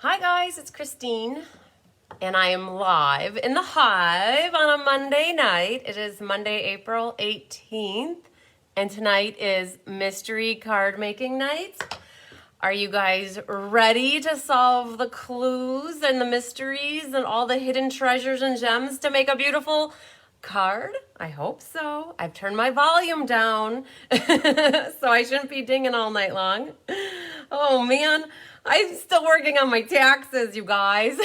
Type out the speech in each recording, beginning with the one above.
Hi guys, it's Christine, and I am live in the Hive on a Monday night. It is Monday, April 18th, and tonight is mystery card making night. Are you guys ready to solve the clues and the mysteries and all the hidden treasures and gems to make a beautiful card? I hope so. I've turned my volume down, so I shouldn't be dinging all night long. Oh man, I'm still working on my taxes, you guys.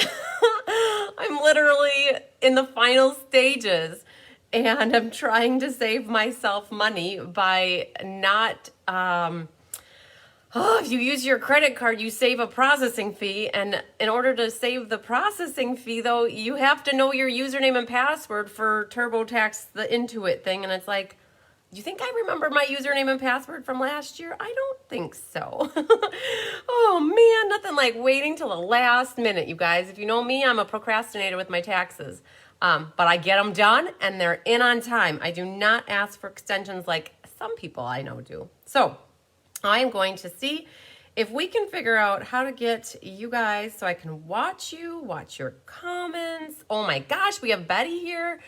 I'm literally in the final stages, and I'm trying to save myself money by not, if you use your credit card, you save a processing fee. And in order to save the processing fee, though, you have to know your username and password for TurboTax, the Intuit thing. And it's like, do you think I remember my username and password from last year? I don't think so. Oh man, nothing like waiting till the last minute, you guys. If you know me, I'm a procrastinator with my taxes. But I get them done and they're in on time. I do not ask for extensions like some people I know do. So I am going to see if we can figure out how to get you guys so I can watch you, watch your comments. Oh my gosh, we have Betty here.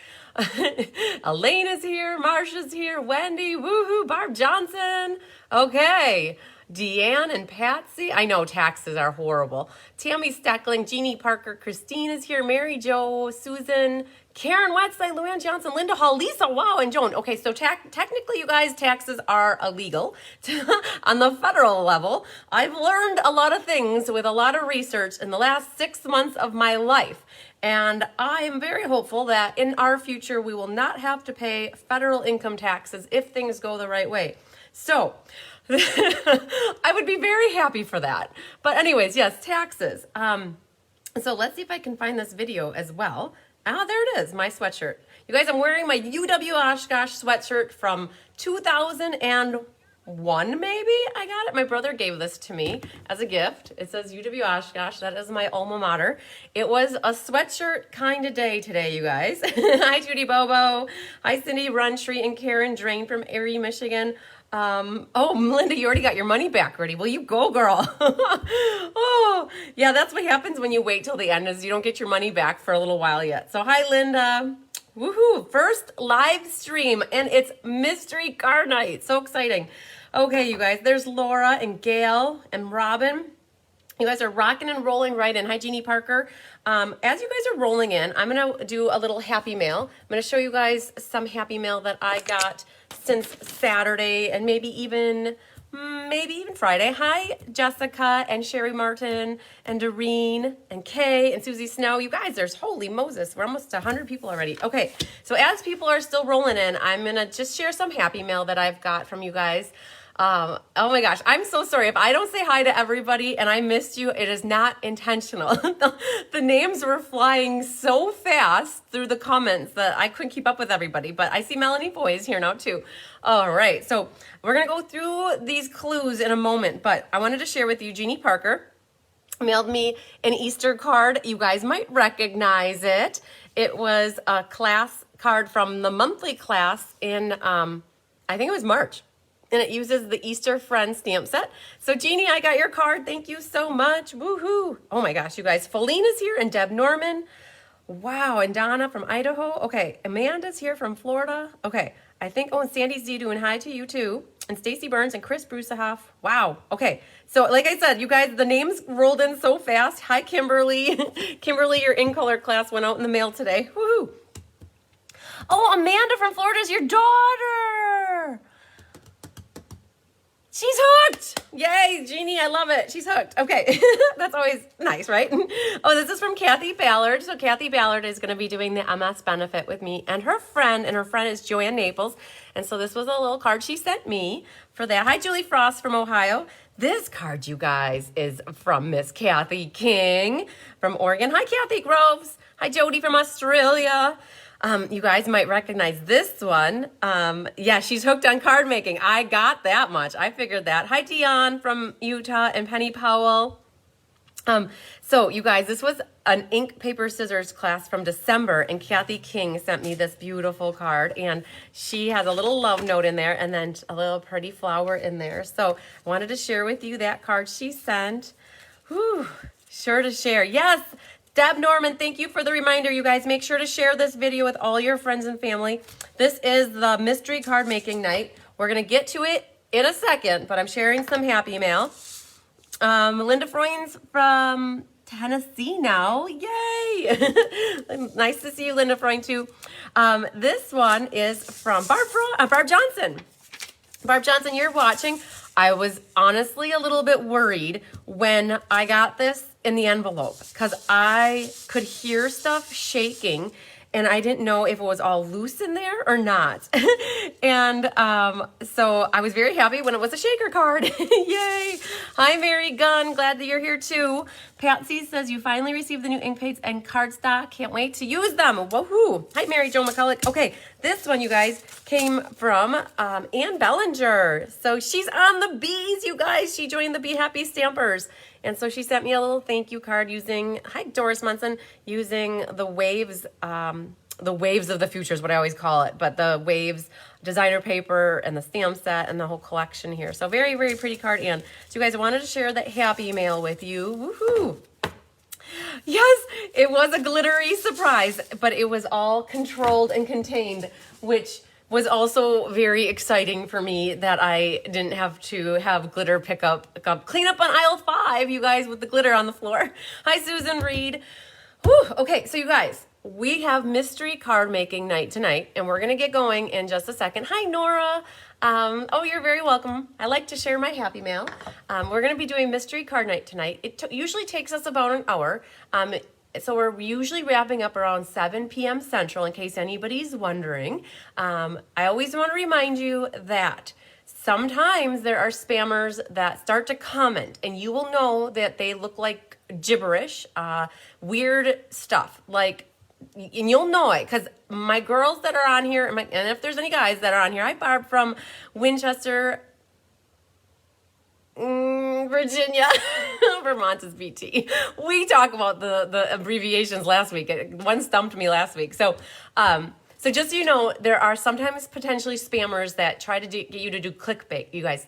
Elena's here, Marsha's here, Wendy, woohoo, Barb Johnson. Okay, Deanne and Patsy. I know taxes are horrible. Tammy Steckling, Jeannie Parker, Christine is here, Mary Jo, Susan, Karen Wetzley, Luann Johnson, Linda Hall, Lisa, wow, and Joan. Okay, so technically, you guys, taxes are illegal on the federal level. I've learned a lot of things with a lot of research in the last 6 months of my life. And I am very hopeful that in our future, we will not have to pay federal income taxes if things go the right way. So I would be very happy for that. But anyways, yes, taxes. So let's see if I can find this video as well. Ah, there it is, my sweatshirt. You guys, I'm wearing my UW Oshkosh sweatshirt from 2001, maybe? I got it. My brother gave this to me as a gift. It says UW Oshkosh. That is my alma mater. It was a sweatshirt kind of day today, you guys. Hi, Judy Bobo. Hi, Cindy Runtree and Karen Drain from Erie, Michigan. Oh, Melinda, you already got your money back ready. Well, you go, girl. Oh, yeah, that's what happens when you wait till the end is you don't get your money back for a little while yet. So hi, Linda. Woohoo, first live stream, and it's mystery card night. So exciting. Okay, you guys, there's Laura and Gail and Robin. You guys are rocking and rolling right in. Hi, Jeannie Parker. As you guys are rolling in, I'm going to do a little happy mail. I'm going to show you guys some happy mail that I got since Saturday and maybe even Friday. Hi, Jessica and Sherry Martin and Doreen and Kay and Susie Snow. You guys, there's holy Moses. We're almost 100 people already. Okay, so as people are still rolling in, I'm going to just share some happy mail that I've got from you guys. Oh my gosh, I'm so sorry. If I don't say hi to everybody and I missed you, it is not intentional. The names were flying so fast through the comments that I couldn't keep up with everybody, but I see Melanie Boy is here now too. All right, so we're gonna go through these clues in a moment, but I wanted to share with you, Jeannie Parker mailed me an Easter card. You guys might recognize it. It was a class card from the monthly class in, I think it was March. And it uses the Easter Friends stamp set. So Jeannie, I got your card. Thank you so much. Woohoo. Oh my gosh, you guys. Felina's here and Deb Norman. Wow, and Donna from Idaho. Okay, Amanda's here from Florida. Okay, I think, oh, and Sandy Z doing hi to you too. And Stacy Burns and Chris Brusahoff. Wow, okay. So like I said, you guys, the names rolled in so fast. Hi, Kimberly. Kimberly, your in-color class went out in the mail today. Woohoo. Oh, Amanda from Florida is your daughter. She's hooked! Yay, Jeannie, I love it. She's hooked. Okay, that's always nice, right? Oh, this is from Kathy Ballard. So Kathy Ballard is going to be doing the MS benefit with me and her friend is Joanne Naples. And so this was a little card she sent me for that. Hi, Julie Frost from Ohio. This card, you guys, is from Miss Kathy King from Oregon. Hi, Kathy Groves. Hi, Jody from Australia. You guys might recognize this one. Yeah, she's hooked on card making. I got that much. I figured that. Hi, Dion from Utah and Penny Powell. So you guys, this was an ink, paper, scissors class from December, and Kathy King sent me this beautiful card, and she has a little love note in there and then a little pretty flower in there. So I wanted to share with you that card she sent. Whew. Sure to share. Yes, Deb Norman, thank you for the reminder, you guys. Make sure to share this video with all your friends and family. This is the mystery card making night. We're going to get to it in a second, but I'm sharing some happy mail. Linda Freund's from Tennessee now. Yay! Nice to see you, Linda Freund, too. This one is from Barb Johnson. Barb Johnson, you're watching. I was honestly a little bit worried when I got this in the envelope because I could hear stuff shaking and I didn't know if it was all loose in there or not. And so I was very happy when it was a shaker card. Yay! Hi, Mary Gunn. Glad that you're here too. Patsy says you finally received the new ink paints and cardstock. Can't wait to use them. Woohoo! Hi, Mary Jo McCulloch. Okay, this one, you guys, came from Ann Bellinger. So she's on the bees, you guys. She joined the Be Happy Stampers. And so she sent me a little thank you card using, hi, Doris Munson, using the waves of the future is what I always call it, but the waves designer paper and the stamp set and the whole collection here. So very, very pretty card. And so you guys, I wanted to share that happy mail with you. Woohoo! Yes, it was a glittery surprise, but it was all controlled and contained, which was also very exciting for me that I didn't have to have glitter clean up on aisle 5, you guys, with the glitter on the floor. Hi, Susan Reed. Whew. Okay, so you guys, we have mystery card making night tonight, and we're going to get going in just a second. Hi, Nora. Oh, you're very welcome. I like to share my happy mail. We're going to be doing mystery card night tonight. It usually takes us about an hour. So we're usually wrapping up around 7 p.m. Central, in case anybody's wondering. I always want to remind you that sometimes there are spammers that start to comment, and you will know that they look like gibberish, weird stuff. And you'll know it because my girls that are on here, and if there's any guys that are on here, hi, Barb from Winchester, Virginia. Vermont is BT. We talk about the abbreviations last week. One stumped me last week. So just so you know, there are sometimes potentially spammers that try to get you to do clickbait. You guys,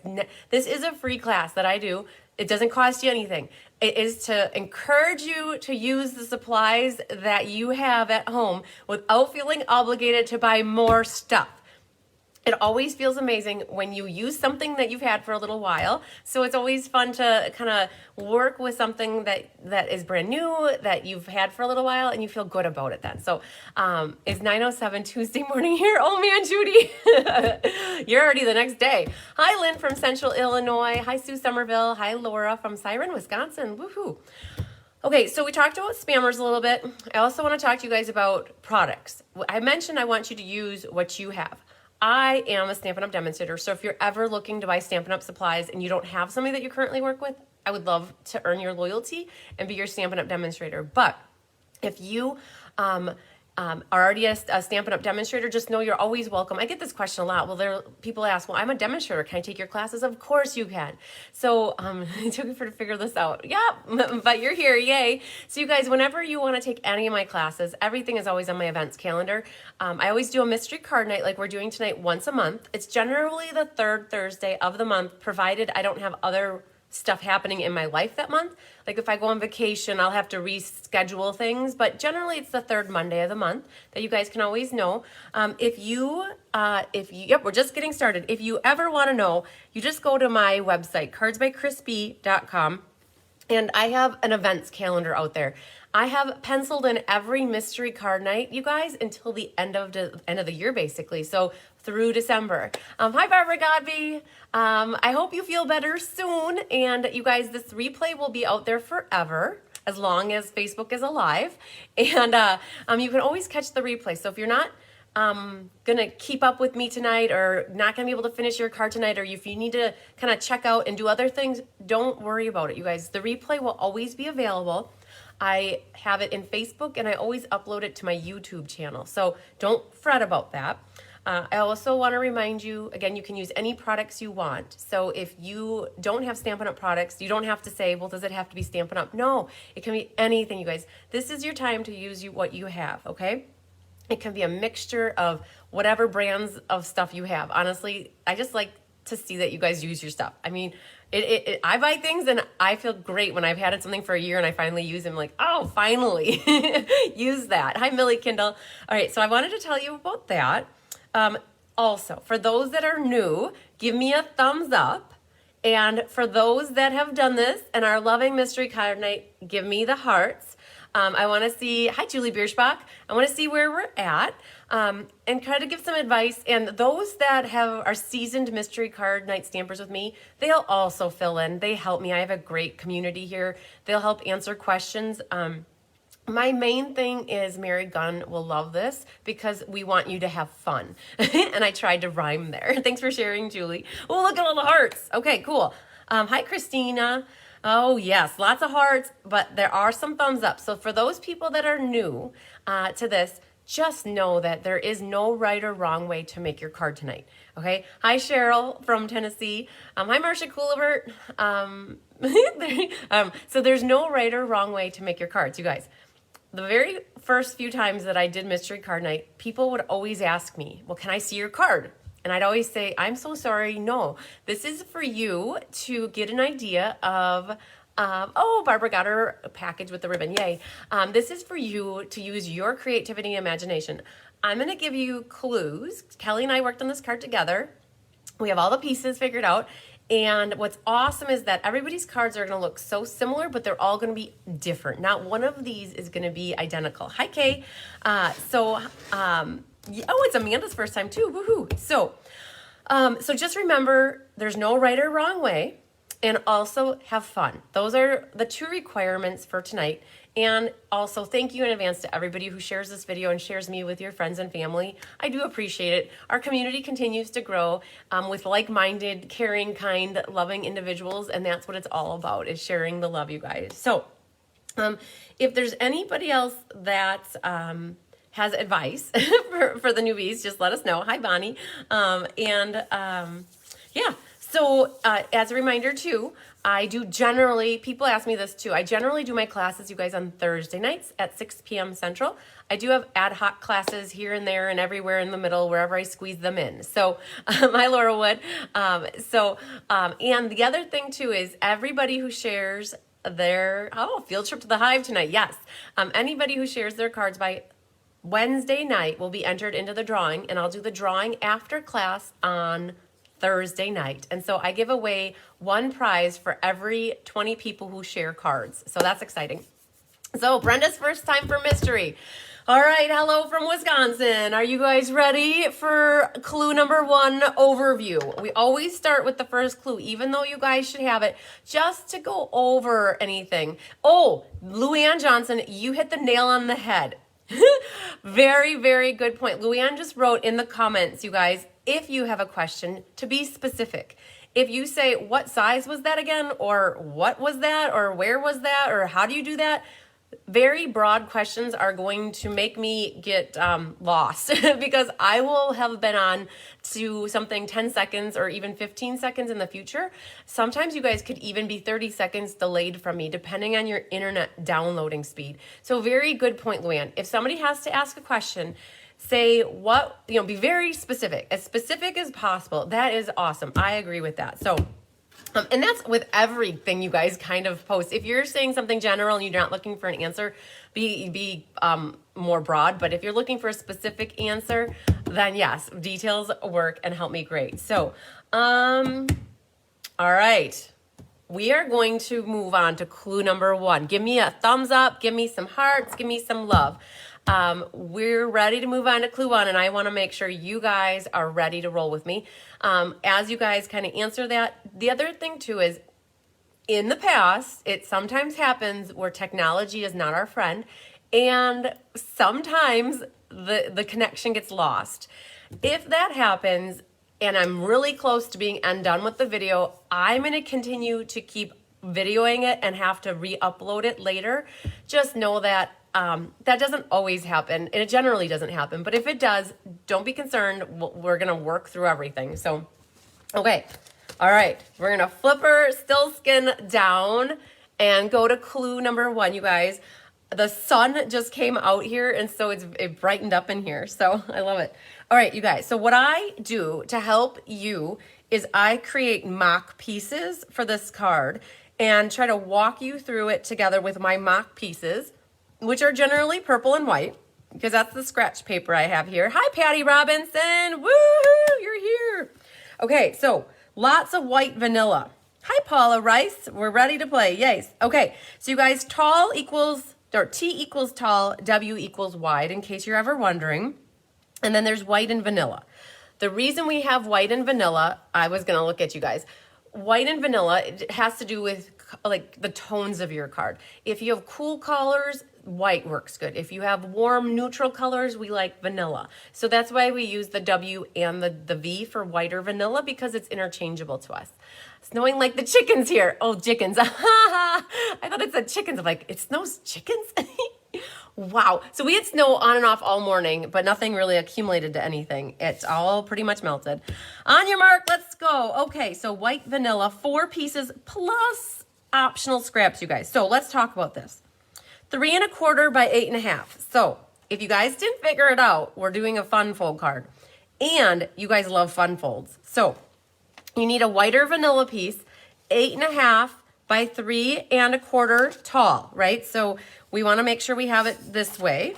this is a free class that I do. It doesn't cost you anything. It is to encourage you to use the supplies that you have at home without feeling obligated to buy more stuff. It always feels amazing when you use something that you've had for a little while. So it's always fun to kind of work with something that is brand new, that you've had for a little while, and you feel good about it then. So it's 9:07 Tuesday morning here. Oh man, Judy, you're already the next day. Hi, Lynn from Central Illinois. Hi, Sue Somerville. Hi, Laura from Siren, Wisconsin. Woohoo. Okay, so we talked about spammers a little bit. I also want to talk to you guys about products. I mentioned I want you to use what you have. I am a Stampin' Up! Demonstrator, so if you're ever looking to buy Stampin' Up! Supplies and you don't have somebody that you currently work with, I would love to earn your loyalty and be your Stampin' Up! Demonstrator. But if you are already a Stampin' Up! Demonstrator, just know you're always welcome. I get this question a lot. Well, people ask, well, I'm a demonstrator. Can I take your classes? Of course you can. So it took me to figure this out. Yeah, but you're here. Yay. So you guys, whenever you want to take any of my classes, everything is always on my events calendar. I always do a mystery card night like we're doing tonight once a month. It's generally the third Thursday of the month, provided I don't have other stuff happening in my life that month. Like if I go on vacation, I'll have to reschedule things, but generally it's the third Monday of the month that you guys can always know. Yep, we're just getting started. If you ever want to know, you just go to my website, cardsbychrisb.com, and I have an events calendar out there. I have penciled in every mystery card night, you guys, until the end of the year, basically. So through December. Hi, Barbara Godby. I hope you feel better soon. And you guys, this replay will be out there forever, as long as Facebook is alive. And you can always catch the replay. So if you're not gonna keep up with me tonight, or not gonna be able to finish your card tonight, or if you need to kind of check out and do other things, don't worry about it, you guys. The replay will always be available. I have it in Facebook, and I always upload it to my YouTube channel. So don't fret about that. I also want to remind you, again, you can use any products you want. So if you don't have Stampin' Up! Products, you don't have to say, well, does it have to be Stampin' Up? No, it can be anything, you guys. This is your time to use what you have, okay? It can be a mixture of whatever brands of stuff you have. Honestly, I just like to see that you guys use your stuff. I mean, I buy things and I feel great when I've had something for a year and I finally use them. Like, oh, finally use that. Hi, Millie Kindle. All right, so I wanted to tell you about that. Also, for those that are new, give me a thumbs up. And for those that have done this and are loving Mystery Card Night, give me the hearts. I want to see, hi Julie Bierschbach, I want to see where we're at and try to give some advice. And those that are seasoned Mystery Card Night stampers with me, they'll also fill in. They help me. I have a great community here. They'll help answer questions. My main thing is Mary Gunn will love this because we want you to have fun. And I tried to rhyme there. Thanks for sharing, Julie. Oh, look at all the hearts. Okay, cool. Hi, Christina. Oh, yes, lots of hearts, but there are some thumbs up. So for those people that are new to this, just know that there is no right or wrong way to make your card tonight, okay? Hi, Cheryl from Tennessee. Hi, Marcia Coolibert. So there's no right or wrong way to make your cards, you guys. The very first few times that I did Mystery Card Night, people would always ask me, well, can I see your card? And I'd always say, I'm so sorry, no. This is for you to get an idea of, oh, Barbara got her package with the ribbon, yay. This is for you to use your creativity and imagination. I'm gonna give you clues. Kelly and I worked on this card together. We have all the pieces figured out. And what's awesome is that everybody's cards are gonna look so similar, but they're all gonna be different. Not one of these is gonna be identical. Hi, Kay. Oh, it's Amanda's first time too, woohoo. So just remember, there's no right or wrong way, and also have fun. Those are the two requirements for tonight. And also thank you in advance to everybody who shares this video and shares me with your friends and family. I do appreciate it. Our community continues to grow with like-minded, caring, kind, loving individuals, and that's what it's all about, is sharing the love, you guys. So if there's anybody else that has advice for the newbies, just let us know. Hi, Bonnie. Yeah. So as a reminder too, I do generally, people ask me this too, I generally do my classes, you guys, on Thursday nights at 6 p.m. Central. I do have ad hoc classes here and there and everywhere in the middle, wherever I squeeze them in. So, hi, Laura Wood. And the other thing too is everybody who shares their, field trip to the Hive tonight, yes. Anybody who shares their cards by Wednesday night will be entered into the drawing, and I'll do the drawing after class on Thursday night. And so I give away one prize for every 20 people who share cards. So that's exciting. So Brenda's first time for mystery. All right, hello from Wisconsin. Are you guys ready for clue number 1 overview? We always start with the first clue, even though you guys should have it, just to go over anything. Oh, Luann Johnson, you hit the nail on the head. Very, very good point. Luann just wrote in the comments, you guys, if you have a question, to be specific. If you say, what size was that again? Or what was that? Or where was that? Or how do you do that? Very broad questions are going to make me get lost because I will have been on to something 10 seconds or even 15 seconds in the future. Sometimes you guys could even be 30 seconds delayed from me depending on your internet downloading speed. So very good point, Luann. If somebody has to ask a question, say what, be very specific as possible. That is awesome. I agree with that. So and that's with everything you guys kind of post. If you're saying something general and you're not looking for an answer, be more broad. But if you're looking for a specific answer, then yes, details work and help me great. So, all right. We are going to move on to clue number 1. Give me a thumbs up, give me some hearts, give me some love. We're ready to move on to clue 1, and I want to make sure you guys are ready to roll with me. As you guys kind of answer that, the other thing too is in the past, it sometimes happens where technology is not our friend, and sometimes the connection gets lost. If that happens, and I'm really close to being done with the video, I'm going to continue to keep videoing it and have to re-upload it later. Just know that that doesn't always happen, and it generally doesn't happen. But if it does, don't be concerned. We're going to work through everything. So, okay. All right. We're going to flip our still skin down and go to clue number 1, you guys. The sun just came out here, and so it brightened up in here. So I love it. All right, you guys. So what I do to help you is I create mock pieces for this card and try to walk you through it together with my mock pieces, which are generally purple and white, because that's the scratch paper I have here. Hi, Patty Robinson. Woohoo, you're here. Okay, so lots of white vanilla. Hi, Paula Rice. We're ready to play. Yes. Okay, so you guys, tall equals, or T equals tall, W equals wide, in case you're ever wondering. And then there's white and vanilla. The reason we have white and vanilla, I was going to look at you guys. White and vanilla, it has to do with like the tones of your card. If you have cool colors, white works good. If you have warm neutral colors, we like vanilla. So that's why we use the W and the V for white or vanilla, because it's interchangeable to us. Snowing like the chickens here. Oh, chickens. I thought it said chickens. I'm like, it snows chickens? Wow. So we had snow on and off all morning, but nothing really accumulated to anything. It's all pretty much melted. On your mark, let's go. Okay, so white vanilla, 4 pieces plus optional scraps, you guys. So let's talk about this. 3 1/4 by 8 1/2. So if you guys didn't figure it out, we're doing a fun fold card. And you guys love fun folds. So you need a whiter vanilla piece, 8 1/2 by 3 1/4 tall, right? So we want to make sure we have it this way.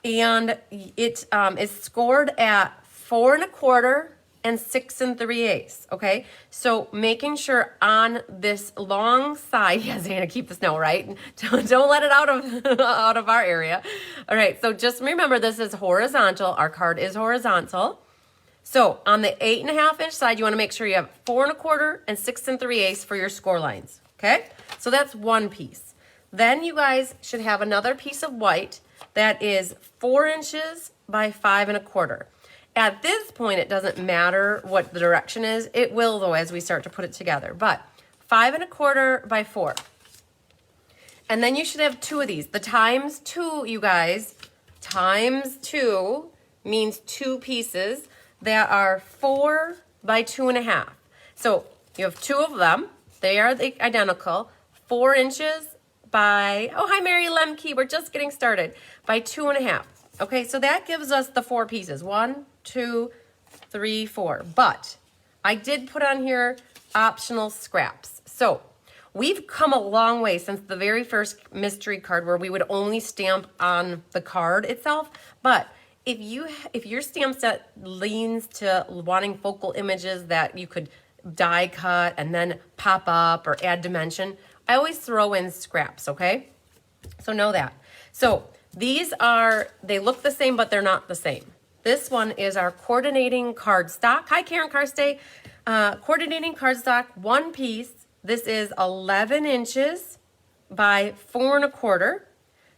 And it is scored at 4 1/4 and 6 3/8, okay? So making sure on this long side, yes, Anna, keep the snow, right? Don't let it out of our area. All right, so just remember this is horizontal. Our card is horizontal. So on the 8 1/2 inch side, you want to make sure you have 4 1/4 and 6 3/8 for your score lines, okay? So that's one piece. Then you guys should have another piece of white that is 4 inches by 5 1/4. At this point, it doesn't matter what the direction is. It will, though, as we start to put it together. But 5 1/4 by 4. And then you should have 2 of these. The times 2, you guys, times 2 means 2 pieces that are 4 by 2 1/2. So you have 2 of them. They are identical. 4 inches by, oh, hi, Mary Lemke. We're just getting started. By 2 1/2. Okay, so that gives us the 4 pieces. 1, 2, 3, 4. But I did put on here optional scraps. So we've come a long way since the very first mystery card where we would only stamp on the card itself. But if your stamp set leans to wanting focal images that you could die cut and then pop up or add dimension, I always throw in scraps, okay? So know that. So these are, they look the same, but they're not the same. This one is our coordinating cardstock. Hi, Karen Carstay. Coordinating cardstock, 1 piece. This is 11 inches by 4 1/4,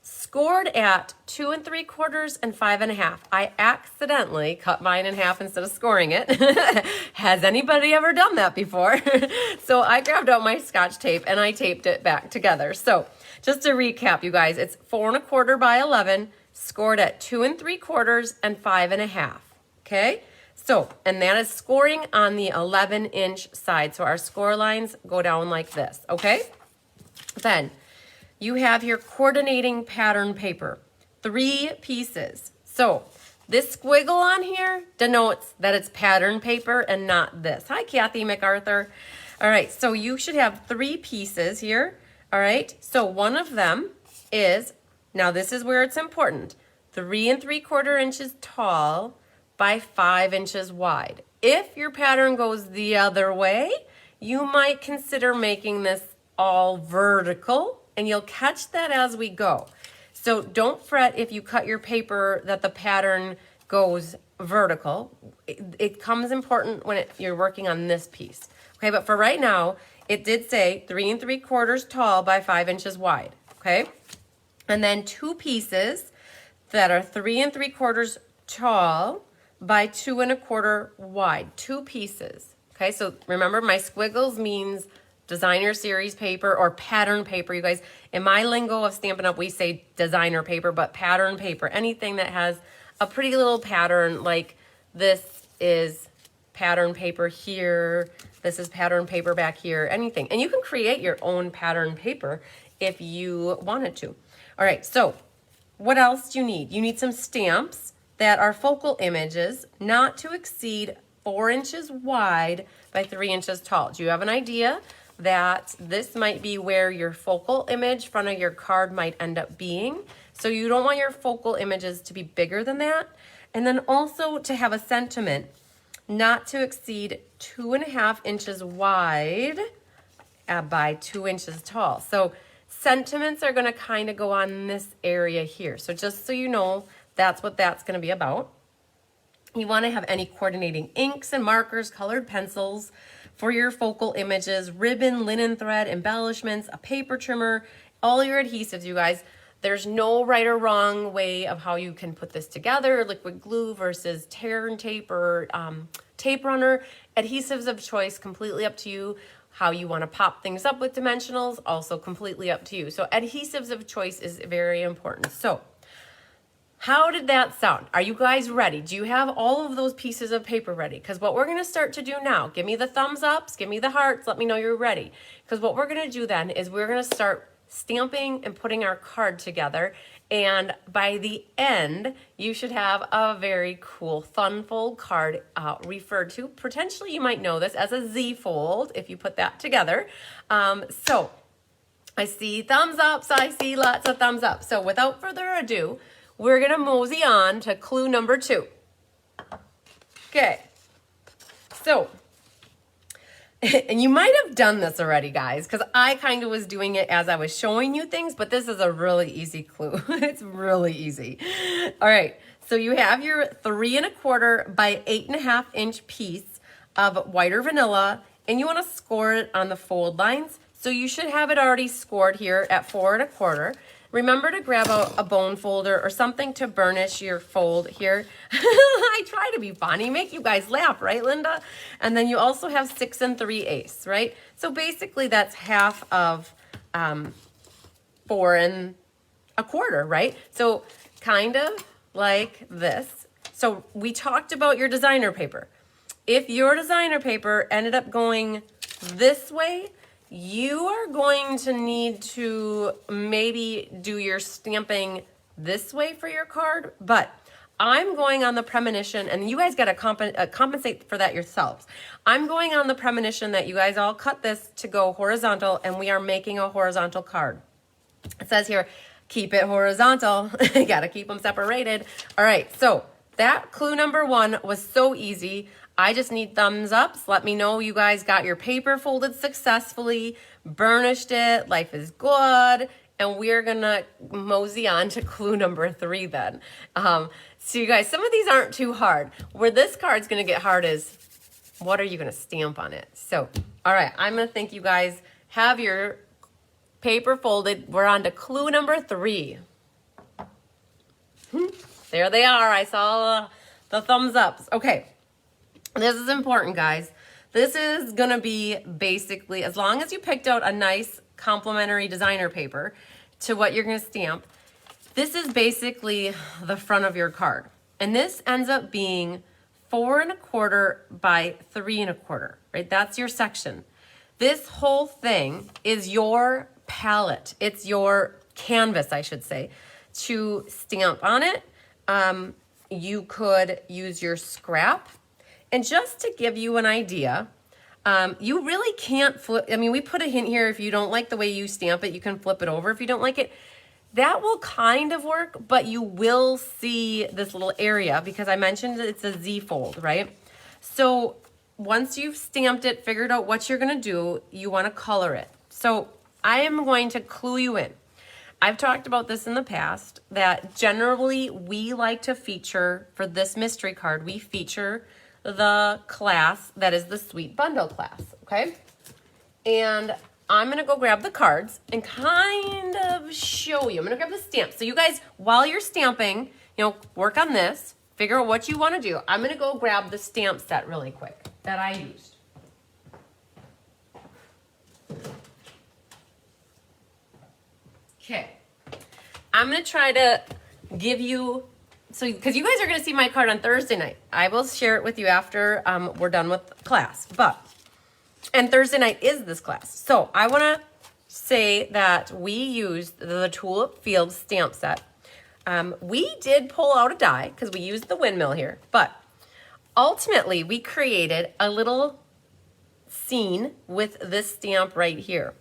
scored at 2 3/4 and 5 1/2. I accidentally cut mine in half instead of scoring it. Has anybody ever done that before? So I grabbed out my Scotch tape and I taped it back together. So just to recap, you guys, it's 4 1/4 by 11, scored at 2 3/4 and 5 1/2. Okay? So, and that is scoring on the 11-inch side. So our score lines go down like this, okay? Then you have your coordinating pattern paper, 3 pieces. So this squiggle on here denotes that it's pattern paper and not this. Hi, Kathy MacArthur. All right, so you should have 3 pieces here. All right, so one of them is, now this is where it's important, 3 3/4 inches tall by 5 inches wide. If your pattern goes the other way, you might consider making this all vertical, and you'll catch that as we go. So don't fret if you cut your paper that the pattern goes vertical. It comes important when you're working on this piece. Okay, but for right now, it did say 3 3/4 tall by 5 inches wide. Okay, and then 2 pieces that are 3 3/4 tall by 2 1/4 wide. 2 pieces. Okay, so remember my squiggles means designer series paper or pattern paper. You guys, in my lingo of Stampin' Up, we say designer paper, but pattern paper, anything that has a pretty little pattern, like this is pattern paper here, this is pattern paper back here, anything. And you can create your own pattern paper if you wanted to. All right, so what else do you need? You need some stamps that are focal images, not to exceed 4 inches wide by 3 inches tall. Do you have an idea that this might be where your focal image front of your card might end up being? So you don't want your focal images to be bigger than that. And then also to have a sentiment not to exceed 2.5 inches wide by 2 inches tall. So sentiments are going to kind of go on this area here. So just so you know, that's what that's going to be about. You want to have any coordinating inks and markers, colored pencils for your focal images, ribbon, linen thread, embellishments, a paper trimmer, all your adhesives, you guys. There's no right or wrong way of how you can put this together, liquid glue versus tear and tape or tape runner. Adhesives of choice, completely up to you. How you want to pop things up with dimensionals, also completely up to you. So adhesives of choice is very important. So how did that sound? Are you guys ready? Do you have all of those pieces of paper ready? Because what we're going to start to do now, give me the thumbs ups, give me the hearts, let me know you're ready. Because what we're going to do then is we're going to start stamping and putting our card together. And by the end, you should have a very cool fun fold card referred to. Potentially, you might know this as a Z fold if you put that together. So I see thumbs ups. I see lots of thumbs up. So without further ado, we're going to mosey on to clue number 2. Okay. So, and you might have done this already, guys, because I kind of was doing it as I was showing you things, but this is a really easy clue. It's really easy. All right. So you have your 3 1/4 by 8.5 inch piece of white or vanilla, and you want to score it on the fold lines. So you should have it already scored here at 4 1/4. Remember to grab a bone folder or something to burnish your fold here. I try to be funny, make you guys laugh, right, Linda? And then you also have 6 3/8, right? So basically that's half of 4 1/4, right? So kind of like this. So we talked about your designer paper. If your designer paper ended up going this way, you are going to need to maybe do your stamping this way for your card, but I'm going on the premonition, and you guys got to compensate for that yourselves. I'm going on the premonition that you guys all cut this to go horizontal, and we are making a horizontal card. It says here, keep it horizontal. You got to keep them separated. All right, so that clue number 1 was so easy. I just need thumbs ups. Let me know you guys got your paper folded successfully, burnished it, life is good, and we're gonna mosey on to clue number 3 then. So you guys, some of these aren't too hard. Where this card's gonna get hard is, what are you gonna stamp on it? So, all right, I'm gonna think you guys have your paper folded. We're on to clue number 3. There they are. I saw the thumbs ups. Okay. This is important, guys. This is going to be basically, as long as you picked out a nice complementary designer paper to what you're going to stamp, this is basically the front of your card. And this ends up being 4 1/4 by 3 1/4, right? That's your section. This whole thing is your palette. It's your canvas, I should say, to stamp on it. You could use your scrap. And just to give you an idea, you really can't flip. I mean, we put a hint here. If you don't like the way you stamp it, you can flip it over. If you don't like it, that will kind of work, but you will see this little area because I mentioned it's a Z fold, right? So once you've stamped it, figured out what you're going to do, you want to color it. So I am going to clue you in. I've talked about this in the past, that generally we like to feature, for this mystery card, we feature the class that is the Sweet Bundle class, okay? And I'm going to go grab the cards and kind of show you. I'm going to grab the stamp. So you guys, while you're stamping, work on this, figure out what you want to do. I'm going to go grab the stamp set really quick that I used. Okay. I'm going to try to give you, because you guys are going to see my card on Thursday night. I will share it with you after we're done with class. And Thursday night is this class. So I want to say that we used the Tulip Field stamp set. We did pull out a die because we used the windmill here. But ultimately, we created a little scene with this stamp right here.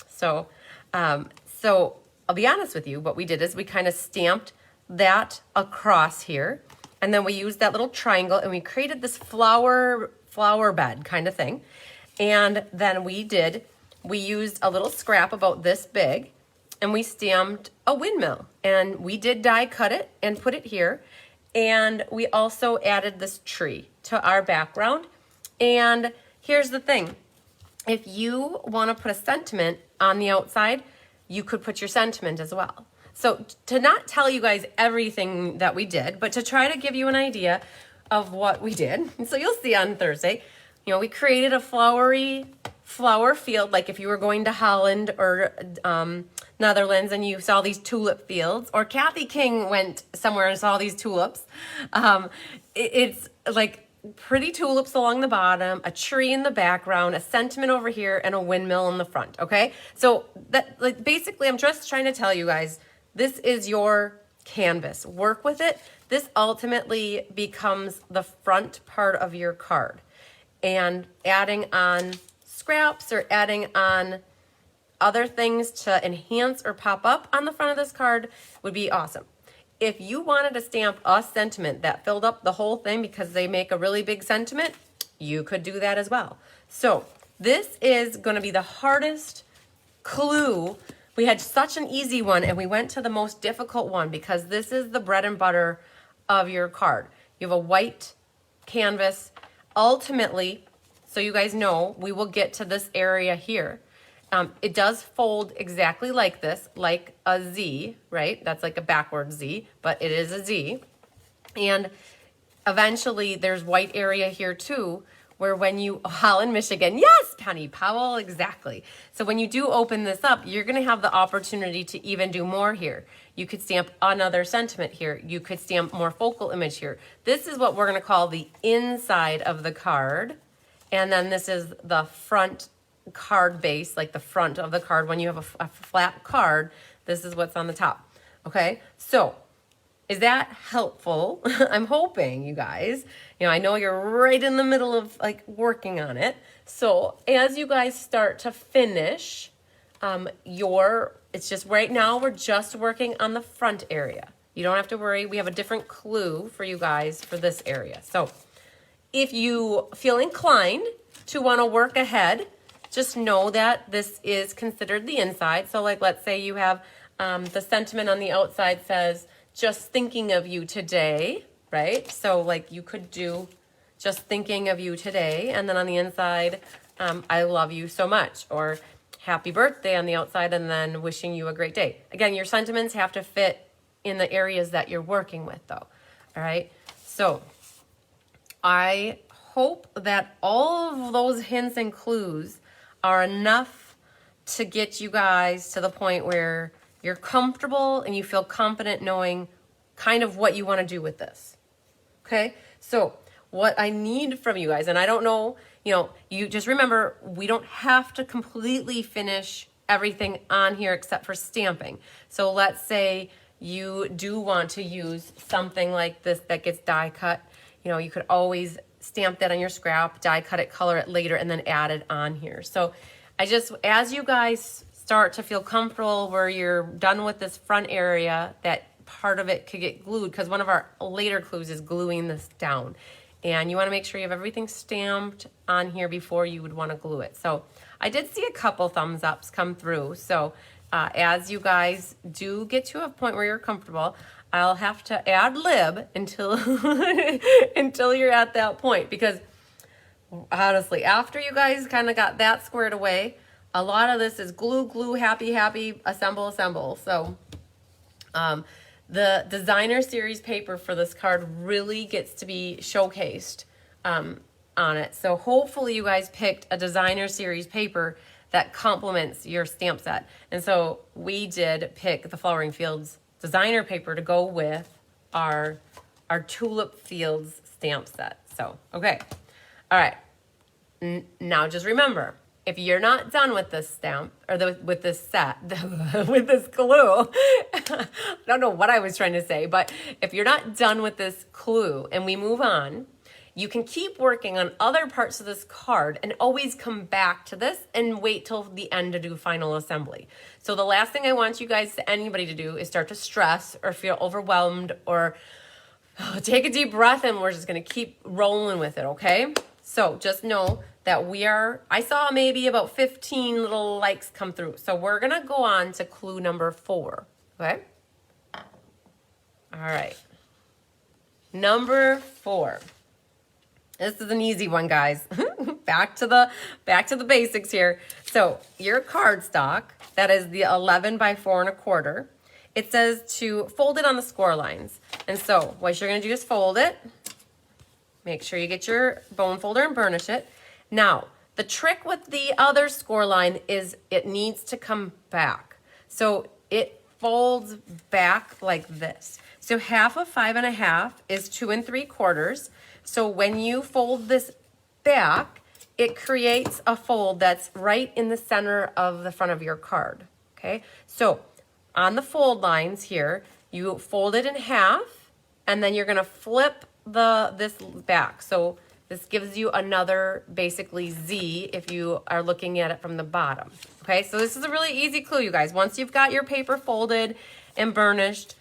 So, so I'll be honest with you, what we did is we kind of stamped that across here, and then we used that little triangle and we created this flower bed kind of thing. And then we used a little scrap about this big, and we stamped a windmill, and we did die cut it and put it here. And we also added this tree to our background. And here's the thing. If you want to put a sentiment on the outside, you could put your sentiment as well. So to not tell you guys everything that we did, but to try to give you an idea of what we did. So you'll see on Thursday, we created a flower field, like if you were going to Holland or Netherlands and you saw these tulip fields, or Kathy King went somewhere and saw these tulips. It's like pretty tulips along the bottom, a tree in the background, a sentiment over here, and a windmill in the front, okay? So that, like, basically I'm just trying to tell you guys, this is your canvas. Work with it. This ultimately becomes the front part of your card. And adding on scraps or adding on other things to enhance or pop up on the front of this card would be awesome. If you wanted to stamp a sentiment that filled up the whole thing because they make a really big sentiment, you could do that as well. So this is going to be the hardest clue. We had such an easy one and we went to the most difficult one because this is the bread and butter of your card. You have a white canvas. Ultimately, so you guys know, we will get to this area here. It does fold exactly like this, like a Z, right? That's like a backward Z, but it is a Z. And eventually there's white area here too, where when you, Holland, Michigan, yes, Penny Powell, exactly. So when you do open this up, you're gonna have the opportunity to even do more here. You could stamp another sentiment here. You could stamp more focal image here. This is what we're gonna call the inside of the card. And then this is the front card base, like the front of the card. When you have a flat card, this is what's on the top. Okay, so is that helpful? I'm hoping, you guys. I know you're right in the middle of like working on it. So as you guys start to finish it's just right now we're just working on the front area. You don't have to worry. We have a different clue for you guys for this area. So if you feel inclined to want to work ahead, just know that this is considered the inside. So like, let's say you have the sentiment on the outside says, just thinking of you today, right? So like you could do just thinking of you today. And then on the inside, I love you so much, or happy birthday on the outside, and then wishing you a great day. Again, your sentiments have to fit in the areas that you're working with though. All right. So I hope that all of those hints and clues are enough to get you guys to the point where you're comfortable and you feel confident knowing kind of what you want to do with this. Okay, so what I need from you guys, and I don't know, you just remember, we don't have to completely finish everything on here except for stamping. So let's say you do want to use something like this that gets die cut. You could always stamp that on your scrap, die cut it, color it later, and then add it on here. So as you guys start to feel comfortable where you're done with this front area, that part of it could get glued, because one of our later clues is gluing this down. And you want to make sure you have everything stamped on here before you would want to glue it. So I did see a couple thumbs ups come through. So as you guys do get to a point where you're comfortable, I'll have to ad lib until until you're at that point, because honestly, after you guys kind of got that squared away, a lot of this is glue, happy, assemble. So the designer series paper for this card really gets to be showcased on it. So hopefully you guys picked a designer series paper that complements your stamp set. And so we did pick the Flowering Fields designer paper to go with our Tulip Fields stamp set. So, okay. All right. Now just remember, if you're not done with this stamp, or with this set, with this clue, I don't know what I was trying to say, but if you're not done with this clue and we move on, You can keep working on other parts of this card and always come back to this and wait till the end to do final assembly. So the last thing I want you guys, anybody to do, is start to stress or feel overwhelmed or take a deep breath and we're just gonna keep rolling with it, okay? So just know that I saw maybe about 15 little likes come through. So we're gonna go on to clue number 4, okay? All right. Number 4. This is an easy one, guys. back to the basics here. So your cardstock, that is the 11 by 4 1/4. It says to fold it on the score lines. And so what you're gonna do is fold it. Make sure you get your bone folder and burnish it. Now, the trick with the other score line is it needs to come back. So it folds back like this. So half of 5 1/2 is 2 3/4. So when you fold this back, it creates a fold that's right in the center of the front of your card, okay? So on the fold lines here, you fold it in half, and then you're gonna flip this back. So this gives you another basically Z if you are looking at it from the bottom, okay? So this is a really easy clue, you guys. Once you've got your paper folded and burnished,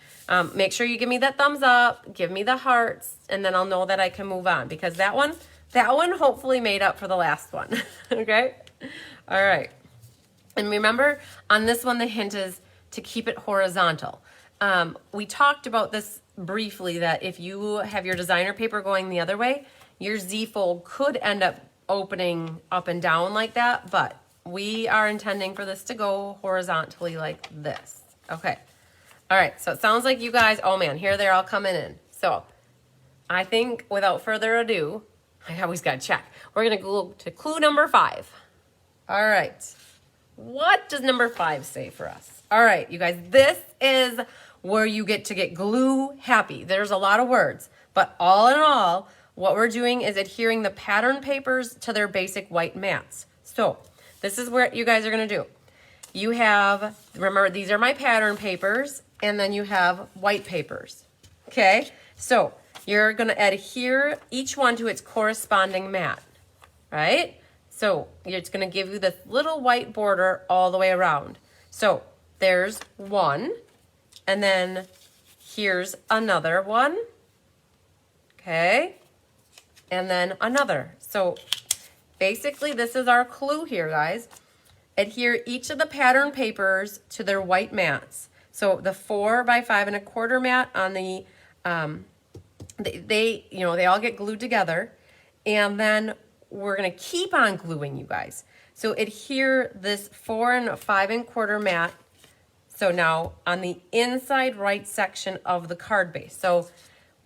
make sure you give me that thumbs up, give me the hearts, and then I'll know that I can move on, because that one hopefully made up for the last one, okay? All right. And remember, on this one, the hint is to keep it horizontal. We talked about this briefly, that if you have your designer paper going the other way, your Z fold could end up opening up and down like that, but we are intending for this to go horizontally like this, okay? All right, so it sounds like you guys, oh man, here they're all coming in. So I think without further ado, I always gotta check. We're gonna go to clue number 5. All right, what does number 5 say for us? All right, you guys, this is where you get to get glue happy. There's a lot of words, but all in all, what we're doing is adhering the pattern papers to their basic white mats. So this is what you guys are gonna do. You have, remember, these are my pattern papers, and then you have white papers, okay? So you're gonna adhere each one to its corresponding mat, right? So it's gonna give you this little white border all the way around. So there's one, and then here's another one, okay? And then another. So basically this is our clue here, guys. Adhere each of the pattern papers to their white mats. So the 4 by 5 1/4 mat on the, they all get glued together, and then we're gonna keep on gluing, you guys. So adhere this 4 and 5 1/4 mat. So now on the inside right section of the card base. So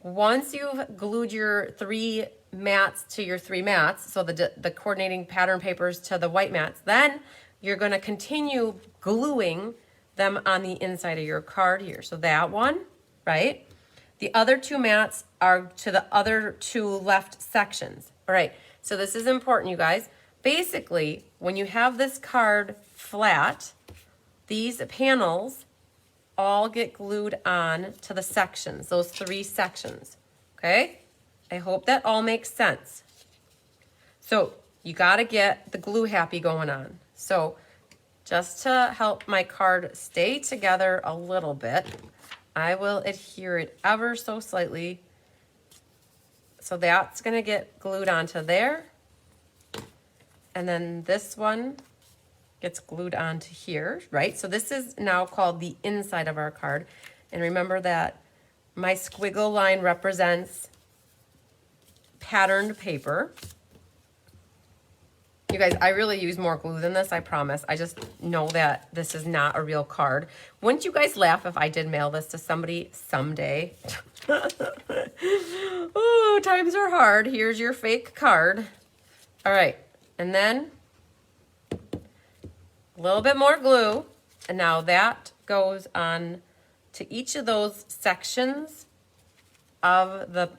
once you've glued your 3 mats to your 3 mats, so the coordinating pattern papers to the white mats, then you're going to continue gluing them on the inside of your card here. So that one, right? The other 2 mats are to the other 2 left sections. All right, so this is important, you guys. Basically, when you have this card flat, these panels all get glued on to the sections, those 3 sections, okay? I hope that all makes sense. So you gotta get the glue happy going on. So just to help my card stay together a little bit, I will adhere it ever so slightly. So that's gonna get glued onto there. And then this one gets glued onto here, right? So this is now called the inside of our card. And remember that my squiggle line represents patterned paper. You guys, I really use more glue than this, I promise. I just know that this is not a real card. Wouldn't you guys laugh if I did mail this to somebody someday? Oh, times are hard. Here's your fake card. All right, and then a little bit more glue. And now that goes on to each of those sections of the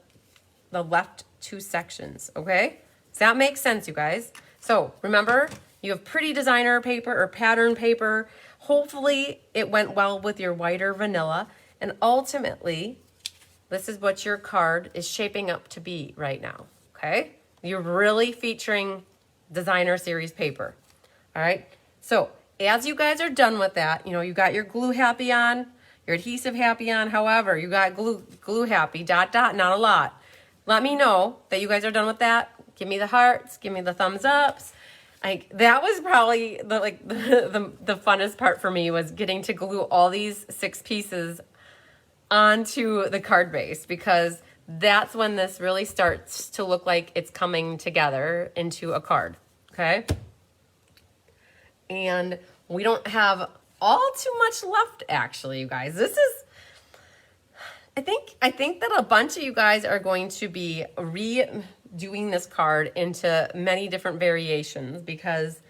left 2 sections, okay? Does that make sense, you guys? So remember, you have pretty designer paper or pattern paper. Hopefully it went well with your whiter vanilla. And ultimately, this is what your card is shaping up to be right now, okay? You're really featuring designer series paper, all right? So as you guys are done with that, you know, you got your glue happy on, your adhesive happy on, however, you got glue happy, not a lot. Let me know that you guys are done with that. Give me the hearts, give me the thumbs ups. That was probably the funnest part for me, was getting to glue all these 6 pieces onto the card base, because that's when this really starts to look like it's coming together into a card, okay? And we don't have all too much left, actually, you guys. This is, I think that a bunch of you guys are going to be redoing this card into many different variations, because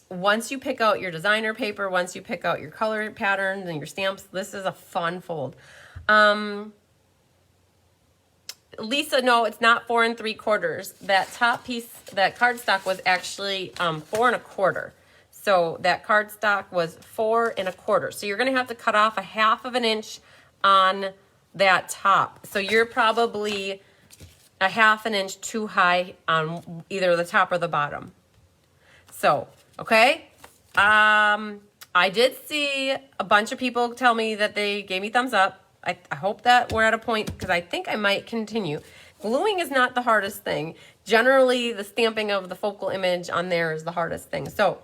once you pick out your designer paper, once you pick out your color patterns and your stamps, this is a fun fold. Lisa, no, it's not 4 3/4. That top piece, that cardstock was actually 4 1/4. So that cardstock was 4 1/4. So you're going to have to cut off a 1/2 inch on that top. So you're probably a 1/2 inch too high on either the top or the bottom. So, okay. I did see a bunch of people tell me that they gave me thumbs up. I hope that we're at a point, because I think I might continue. Gluing is not the hardest thing. Generally, the stamping of the focal image on there is the hardest thing. So,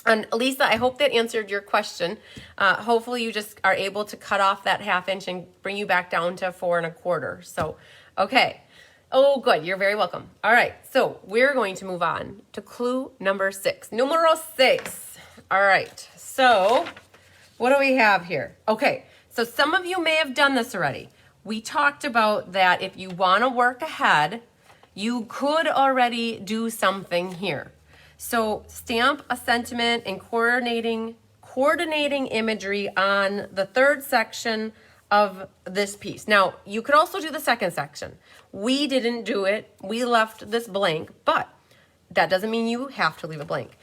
and Lisa, I hope that answered your question. Hopefully you just are able to cut off that 1/2 inch and bring you back down to 4 1/4. So, okay. Oh, good. You're very welcome. All right. So we're going to move on to clue number 6. Numero 6. All right. So what do we have here? Okay. So some of you may have done this already. We talked about that if you want to work ahead, you could already do something here. So stamp a sentiment and coordinating imagery on the 3rd section of this piece. Now, you could also do the 2nd section. We didn't do it. We left this blank, but that doesn't mean you have to leave it blank.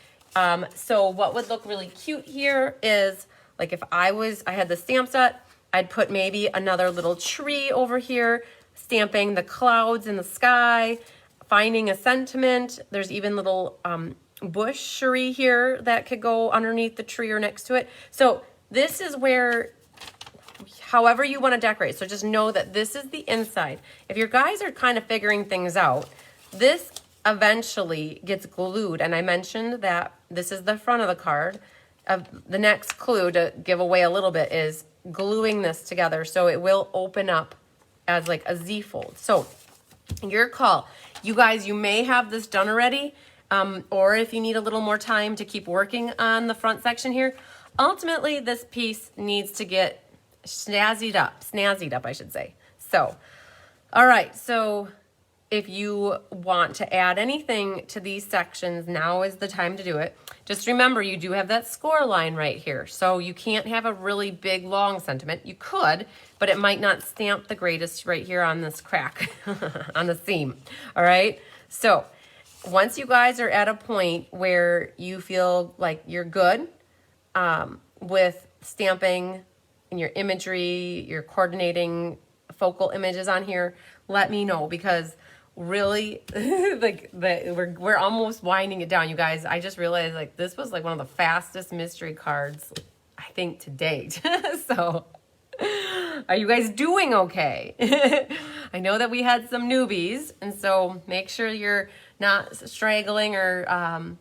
So what would look really cute here is, like, if I had the stamp set, I'd put maybe another little tree over here, stamping the clouds in the sky, finding a sentiment. There's even little bushery here that could go underneath the tree or next to it. So this is where, however you want to decorate. So just know that this is the inside. If your guys are kind of figuring things out, this eventually gets glued. And I mentioned that this is the front of the card. The next clue, to give away a little bit, is gluing this together so it will open up as like a Z fold. So your call. You guys, you may have this done already, or if you need a little more time to keep working on the front section here, ultimately this piece needs to get snazzied up, I should say. So, all right, so if you want to add anything to these sections, now is the time to do it. Just remember, you do have that score line right here, so you can't have a really big, long sentiment. You could, but it might not stamp the greatest right here on this crack, on the seam, all right? So once you guys are at a point where you feel like you're good with stamping and your imagery, your coordinating focal images on here, let me know, because really, like, we're almost winding it down, you guys. I just realized, like, this was like one of the fastest mystery cards, I think, to date. So are you guys doing okay? I know that we had some newbies, and so make sure you're not straggling or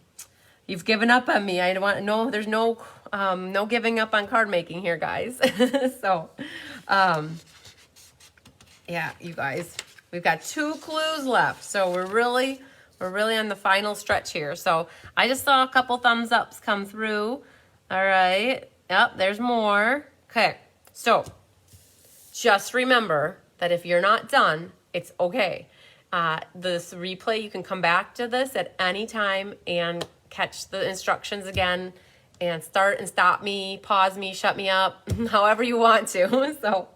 you've given up on me. I don't want, no, there's no giving up on card making here, guys. So yeah, you guys, we've got 2 clues left, so we're really on the final stretch here. So I just saw a couple thumbs ups come through. All right, yep, there's more. Okay, so just remember that if you're not done, it's okay. This replay, you can come back to this at any time and catch the instructions again and start and stop me, pause me, shut me up, however you want to. So,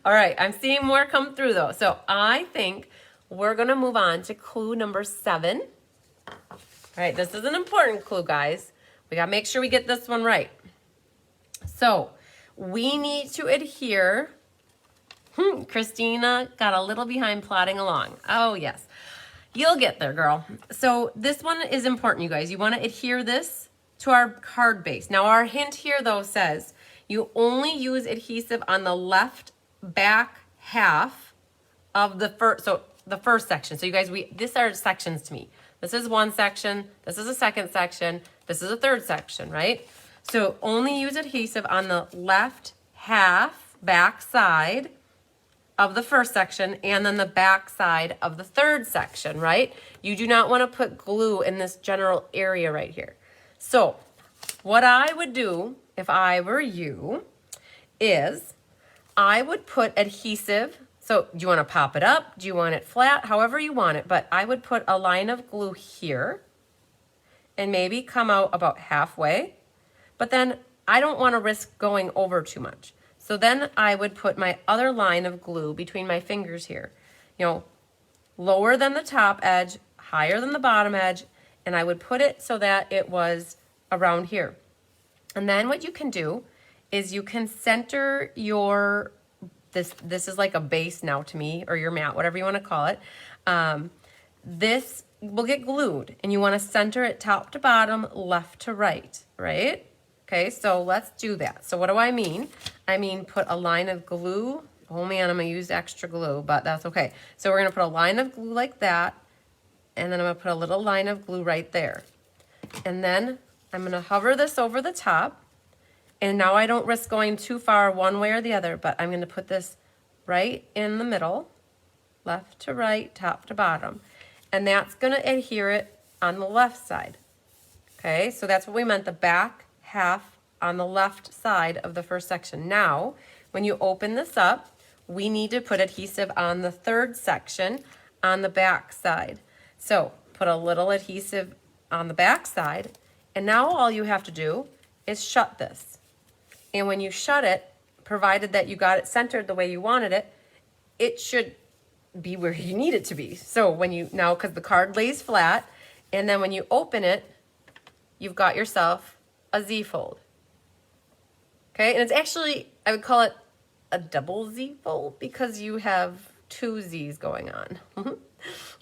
all right, I'm seeing more come through though. So I think we're gonna move on to clue number 7. All right, this is an important clue, guys. We gotta make sure we get this one right. So we need to adhere. Christina got a little behind plodding along. Oh yes. You'll get there, girl. So this one is important, you guys. You want to adhere this to our card base. Now our hint here though says you only use adhesive on the left back half of the first section. So you guys, these are sections to me. This is one section, this is a second section, this is a third section, right? So only use adhesive on the left half back side of the first section and then the back side of the third section, right? You do not want to put glue in this general area right here. So what I would do if I were you is I would put adhesive. So do you want to pop it up? Do you want it flat? However you want it. But I would put a line of glue here and maybe come out about halfway. But then I don't want to risk going over too much. So then I would put my other line of glue between my fingers here. You know, lower than the top edge, higher than the bottom edge. And I would put it so that it was around here. And then what you can do is you can center your, this is like a base now to me, or your mat, whatever you want to call it. This will get glued and you want to center it top to bottom, left to right, right? Okay, so let's do that. So what do I mean? I mean put a line of glue. Oh man, I'm going to use extra glue, but that's okay. So we're going to put a line of glue like that, and then I'm going to put a little line of glue right there. And then I'm going to hover this over the top, and now I don't risk going too far one way or the other, but I'm going to put this right in the middle, left to right, top to bottom. And that's going to adhere it on the left side. Okay, so that's what we meant, the back half on the left side of the first section. Now, when you open this up, we need to put adhesive on the third section on the back side. So put a little adhesive on the back side, and now all you have to do is shut this. And when you shut it, provided that you got it centered the way you wanted it, it should be where you need it to be. So when you, now because the card lays flat, and then when you open it, you've got yourself a Z fold. Okay, and it's actually, I would call it a double Z fold because you have two Z's going on.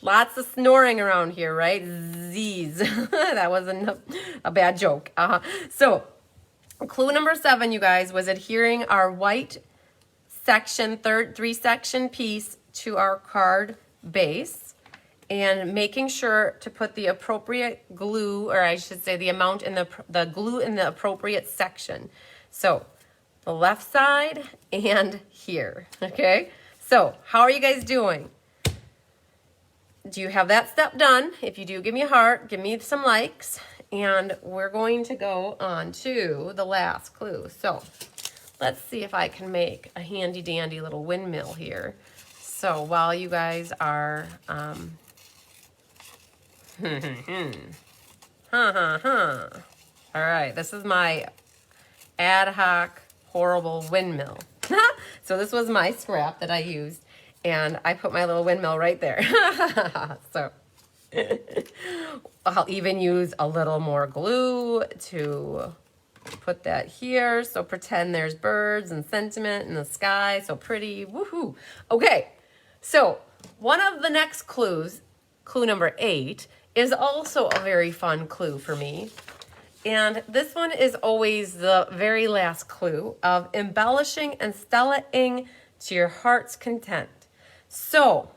Lots of snoring around here, right? Z's. That wasn't a bad joke. So clue number 7, you guys, was adhering our white section, three section piece to our card base and making sure to put the appropriate glue, or I should say the amount in the glue in the appropriate section. So the left side and here, okay? So how are you guys doing? Do you have that step done? If you do, give me a heart, give me some likes, and we're going to go on to the last clue. So let's see if I can make a handy dandy little windmill here. So while you guys are, all right, this is my ad hoc horrible windmill. So this was my scrap that I used, and I put my little windmill right there. So I'll even use a little more glue to put that here. So pretend there's birds and sentiment in the sky. So pretty, woohoo. Okay, so one of the next clues, clue number 8, is also a very fun clue for me. And this one is always the very last clue of embellishing and stellaing to your heart's content. So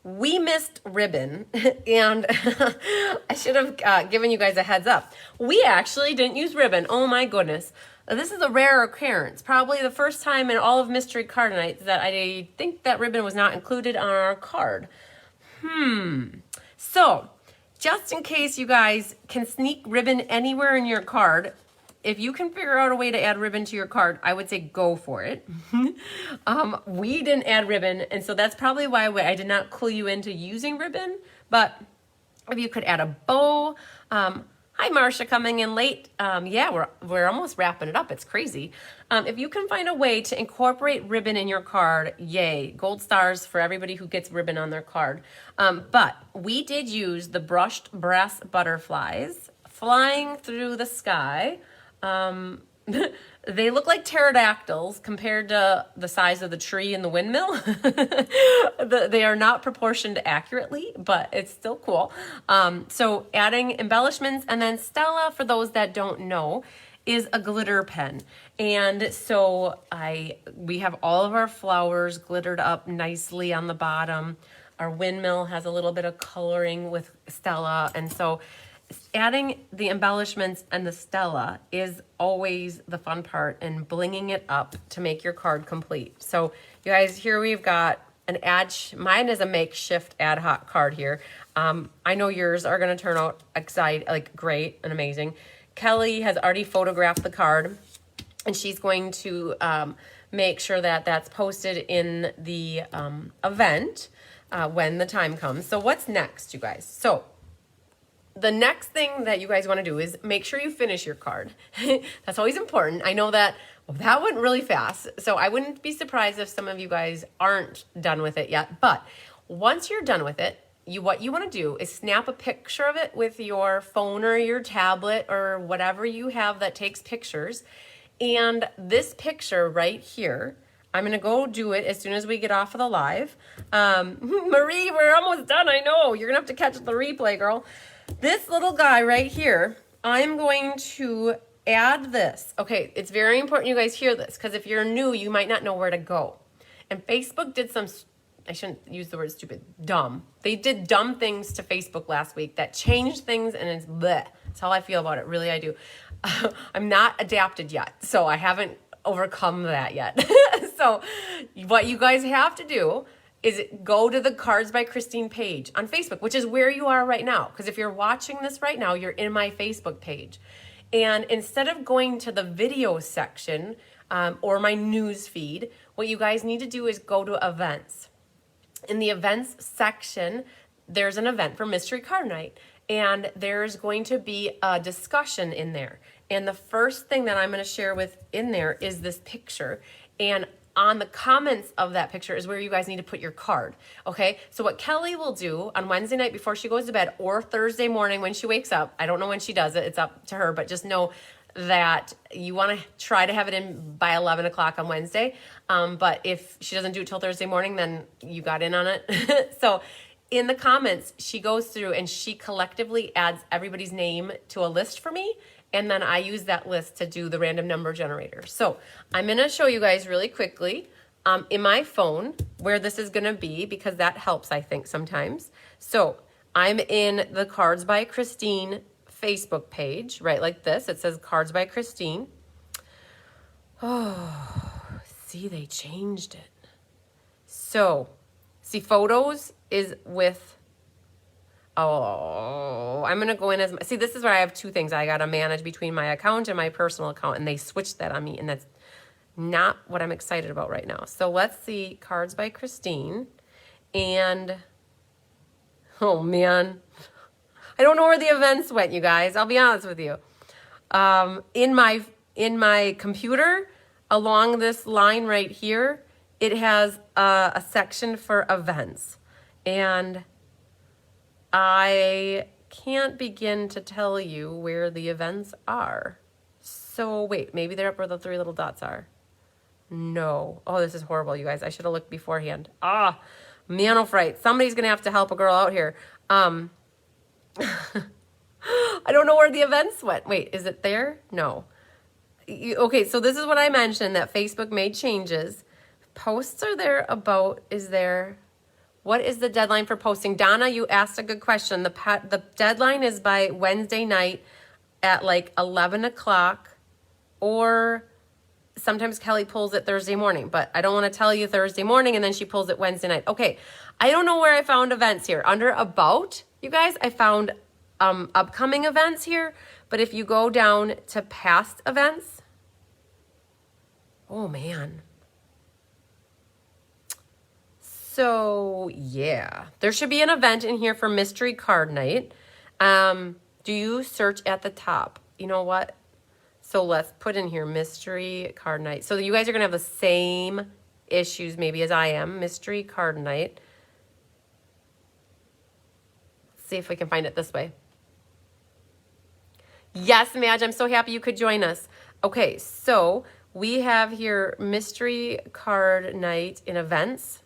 we missed ribbon, and I should have given you guys a heads up. We actually didn't use ribbon. Oh my goodness. This is a rare occurrence. Probably the first time in all of Mystery Card Nights that I think that ribbon was not included on our card. So just in case you guys can sneak ribbon anywhere in your card, if you can figure out a way to add ribbon to your card, I would say go for it. We didn't add ribbon, and so that's probably why I did not clue you into using ribbon. But if you could add a bow. Hi, Marcia, coming in late. Yeah, we're almost wrapping it up. It's crazy. If you can find a way to incorporate ribbon in your card, yay. Gold stars for everybody who gets ribbon on their card. But we did use the brushed brass butterflies flying through the sky. They look like pterodactyls compared to the size of the tree in the windmill. They are not proportioned accurately, but it's still cool. So adding embellishments, and then Stella, for those that don't know, is a glitter pen. And so we have all of our flowers glittered up nicely on the bottom. Our windmill has a little bit of coloring with Stella, and so adding the embellishments and the Stella is always the fun part, and blinging it up to make your card complete. So you guys, here we've got mine is a makeshift ad hoc card here. I know yours are going to turn out great and amazing. Kelly has already photographed the card, and she's going to make sure that that's posted in the event when the time comes. So what's next, you guys? So the next thing that you guys want to do is make sure you finish your card. That's always important. I know that went really fast, so I wouldn't be surprised if some of you guys aren't done with it yet. But once you're done with it, what you want to do is snap a picture of it with your phone or your tablet or whatever you have that takes pictures. And this picture right here, I'm going to go do it as soon as we get off of the live. Marie, we're almost done. I know. You're going to have to catch the replay, girl. This little guy right here, I'm going to add this. Okay, it's very important you guys hear this, because if you're new, you might not know where to go. And Facebook did some, I shouldn't use the word stupid, dumb. They did dumb things to Facebook last week that changed things, and it's bleh. That's how I feel about it. Really, I do. I'm not adapted yet, so I haven't overcome that yet. So what you guys have to do is go to the Cards by Christine page on Facebook, which is where you are right now. Because if you're watching this right now, you're in my Facebook page. And instead of going to the video section or my news feed, what you guys need to do is go to events. In the events section, there's an event for Mystery Card Night. And there's going to be a discussion in there. And the first thing that I'm going to share with in there is this picture. And on the comments of that picture is where you guys need to put your card. Okay, so what Kelly will do on Wednesday night before she goes to bed, or Thursday morning when she wakes up, I don't know when she does it, it's up to her, but just know that you want to try to have it in by 11 o'clock on Wednesday. But if she doesn't do it till Thursday morning, then you got in on it. So in the comments, she goes through and she collectively adds everybody's name to a list for me. And then I use that list to do the random number generator. So I'm going to show you guys really quickly in my phone where this is going to be, because that helps, I think, sometimes. So I'm in the Cards by Christine Facebook page, right like this. It says Cards by Christine. Oh, see, they changed it. So, see, photos is with... Oh, I'm going to go in as... See, this is where I have two things I got to manage between my account and my personal account, and they switched that on me, and that's not what I'm excited about right now. So let's see, Cards by Christine, and... Oh, man. I don't know where the events went, you guys. I'll be honest with you. In my computer, along this line right here, it has a section for events, and... I can't begin to tell you where the events are. So wait, maybe they're up where the three little dots are. No. Oh, this is horrible, you guys. I should have looked beforehand. Manofright. Somebody's going to have to help a girl out here. I don't know where the events went. Wait, is it there? No. Okay, so this is what I mentioned, that Facebook made changes. Posts are there about, is there... What is the deadline for posting? Donna, you asked a good question. The deadline is by Wednesday night at like 11 o'clock, or sometimes Kelly pulls it Thursday morning, but I don't want to tell you Thursday morning and then she pulls it Wednesday night. Okay, I don't know where I found events here. Under About, you guys, I found upcoming events here, but if you go down to past events, oh man. So, yeah, there should be an event in here for Mystery Card Night. Do you search at the top? You know what? So let's put in here Mystery Card Night. So you guys are going to have the same issues maybe as I am. Mystery Card Night. Let's see if we can find it this way. Yes, Madge, I'm so happy you could join us. Okay, so we have here mystery card night in events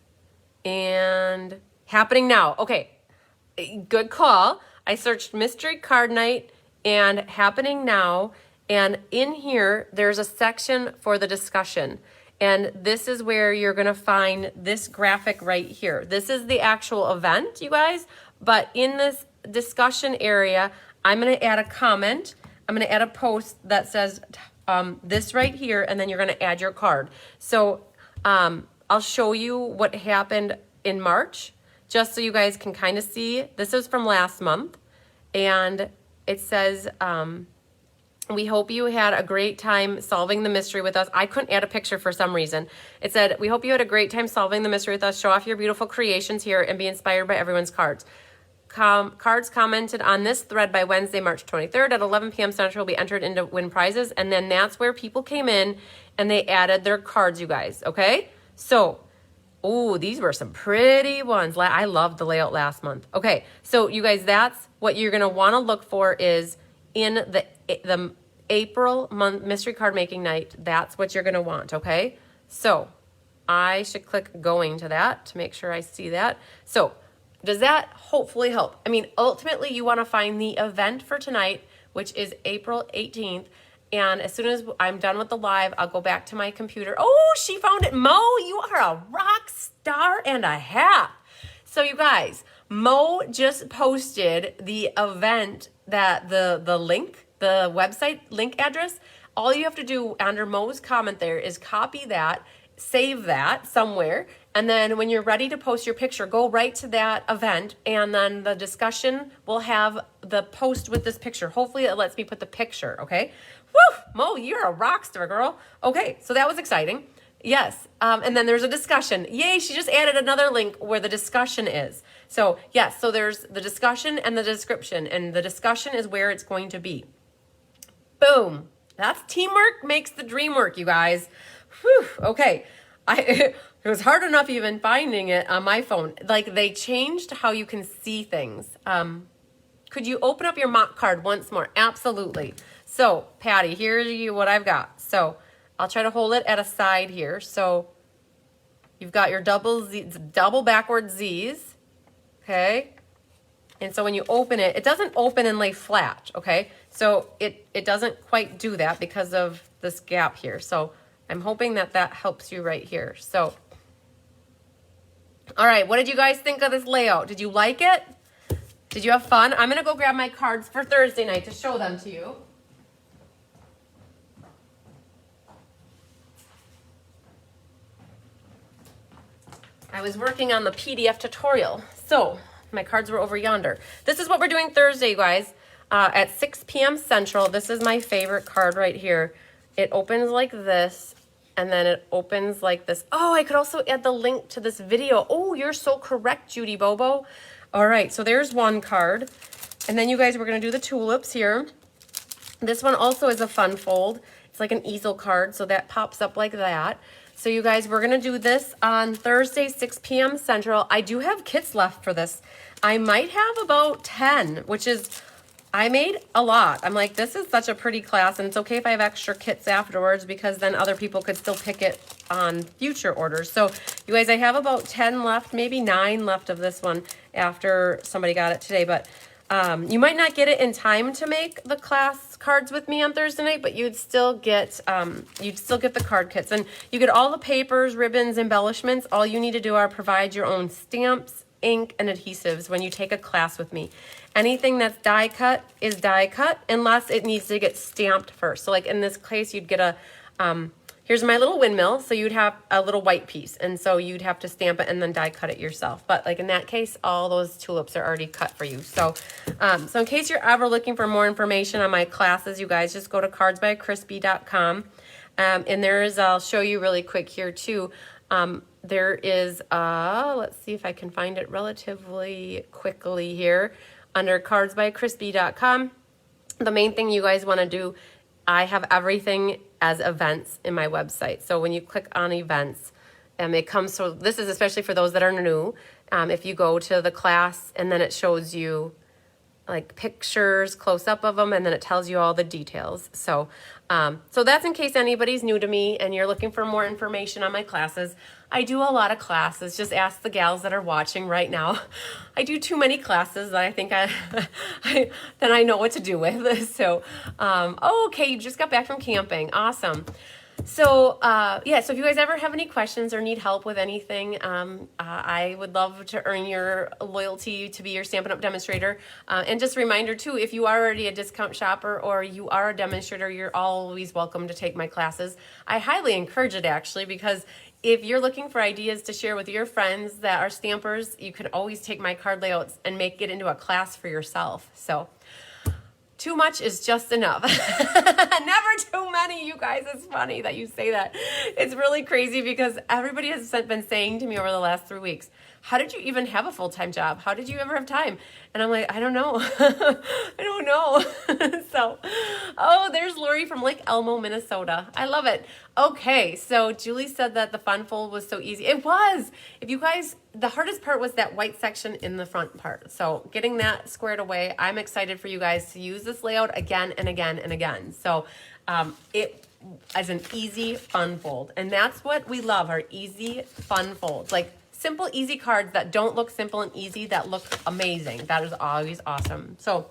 and happening now. Okay, good call. I searched mystery card night and happening now. And in here, there's a section for the discussion. And this is where you're going to find this graphic right here. This is the actual event, you guys. But in this discussion area, I'm going to add a comment. I'm going to add a post that says this right here, and then you're going to add your card. So I'll show you what happened in March, just so you guys can kind of see. This is from last month, and it says, we hope you had a great time solving the mystery with us. I couldn't add a picture for some reason. It said, we hope you had a great time solving the mystery with us. Show off your beautiful creations here and be inspired by everyone's cards. Cards commented on this thread by Wednesday, March 23rd at 11 p.m. Central will be entered into win prizes. And then that's where people came in and they added their cards, you guys. Okay? So, oh, these were some pretty ones. I loved the layout last month. Okay, so you guys, that's what you're going to want to look for is in the April month mystery card making night. That's what you're going to want, okay? So I should click going to that to make sure I see that. So does that hopefully help? I mean, ultimately you want to find the event for tonight, which is April 18th. And as soon as I'm done with the live, I'll go back to my computer. Oh, she found it. Mo, you are a rock star and a half. So you guys, Mo just posted the event that the link, the website link address. All you have to do under Mo's comment there is copy that, save that somewhere, and then when you're ready to post your picture, go right to that event, and then the discussion will have the post with this picture. Hopefully it lets me put the picture, okay? Woo! Mo, you're a rock star, girl. Okay, so that was exciting. Yes, and then there's a discussion. Yay, she just added another link where the discussion is. So yes, so there's the discussion and the description, and the discussion is where it's going to be. Boom. That's teamwork makes the dream work, you guys. Whew, okay. It was hard enough even finding it on my phone. Like, they changed how you can see things. Could you open up your mock card once more? Absolutely. So, Patty, here's what I've got. So, I'll try to hold it at a side here. So, you've got your double backward Z's. Okay. And so when you open it, it doesn't open and lay flat. Okay. So it doesn't quite do that because of this gap here. So I'm hoping that that helps you right here. So, all right, what did you guys think of this layout? Did you like it? Did you have fun? I'm going to go grab my cards for Thursday night to show them to you. I was working on the PDF tutorial, so my cards were over yonder. This is what we're doing Thursday, you guys. At 6 p.m. Central, this is my favorite card right here. It opens like this, and then it opens like this. Oh, I could also add the link to this video. Oh, you're so correct, Judy Bobo. All right, so there's one card. And then you guys, we're going to do the tulips here. This one also is a fun fold. It's like an easel card, so that pops up like that. So you guys, we're going to do this on Thursday, 6 p.m. Central. I do have kits left for this. I might have about 10, which is... I made a lot. I'm like, this is such a pretty class, and it's okay if I have extra kits afterwards because then other people could still pick it on future orders. So you guys, I have about 10 left, maybe 9 left of this one after somebody got it today. But you might not get it in time to make the class cards with me on Thursday night, but you'd still get the card kits, and you get all the papers, ribbons, embellishments. All you need to do are provide your own stamps, ink, and adhesives when you take a class with me. Anything that's die cut is die cut unless it needs to get stamped first. So like in this case, you'd get a, here's my little windmill. So you'd have a little white piece. And so you'd have to stamp it and then die cut it yourself. But like in that case, all those tulips are already cut for you. So, so in case you're ever looking for more information on my classes, you guys just go to cardsbycrispy.com. And there is, I'll show you really quick here too. There is, let's see if I can find it relatively quickly here. Under cardsbycrispy.com, the main thing you guys want to do, I have everything as events in my website. So when you click on events, it comes, so this is especially for those that are new. If you go to the class and then it shows you like pictures, close up of them, and then it tells you all the details. So, so that's in case anybody's new to me and you're looking for more information on my classes. I do a lot of classes. Just ask the gals that are watching right now. I do too many classes that I think then I know what to do with. So, oh, okay, you just got back from camping. Awesome. So, yeah, so if you guys ever have any questions or need help with anything, I would love to earn your loyalty to be your Stampin' Up! Demonstrator. And just a reminder, too, if you are already a discount shopper or you are a demonstrator, you're always welcome to take my classes. I highly encourage it, actually, because if you're looking for ideas to share with your friends that are stampers, you can always take my card layouts and make it into a class for yourself. So, too much is just enough. Never too many, you guys. It's funny that you say that. It's really crazy because everybody has been saying to me over the last 3 weeks, how did you even have a full-time job? How did you ever have time? And I'm like, I don't know. I don't know. So, oh, there's Lori from Lake Elmo, Minnesota. I love it. Okay, so Julie said that the fun fold was so easy. It was. If you guys, the hardest part was that white section in the front part. So getting that squared away, I'm excited for you guys to use this layout again and again and again. So it as an easy fun fold. And that's what we love, our easy fun folds. Like simple, easy cards that don't look simple and easy, that look amazing. That is always awesome. So,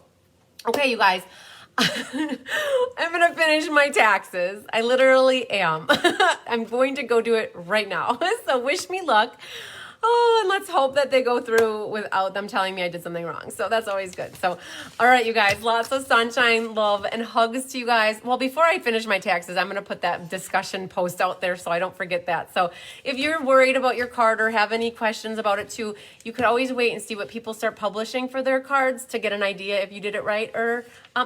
okay, you guys, I'm going to finish my taxes. I literally am. I'm going to go do it right now. So wish me luck. Oh, and let's hope that they go through without them telling me I did something wrong. So that's always good. So, all right, you guys, lots of sunshine, love, and hugs to you guys. Well, before I finish my taxes, I'm going to put that discussion post out there so I don't forget that. So if you're worried about your card or have any questions about it too, you could always wait and see what people start publishing for their cards to get an idea if you did it right or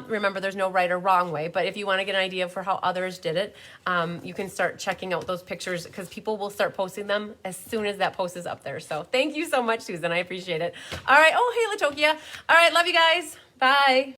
remember, there's no right or wrong way, but if you want to get an idea for how others did it, you can start checking out those pictures because people will start posting them as soon as that post is up there. So thank you so much, Susan. I appreciate it. All right. Oh, hey, Latokia. All right. Love you guys. Bye.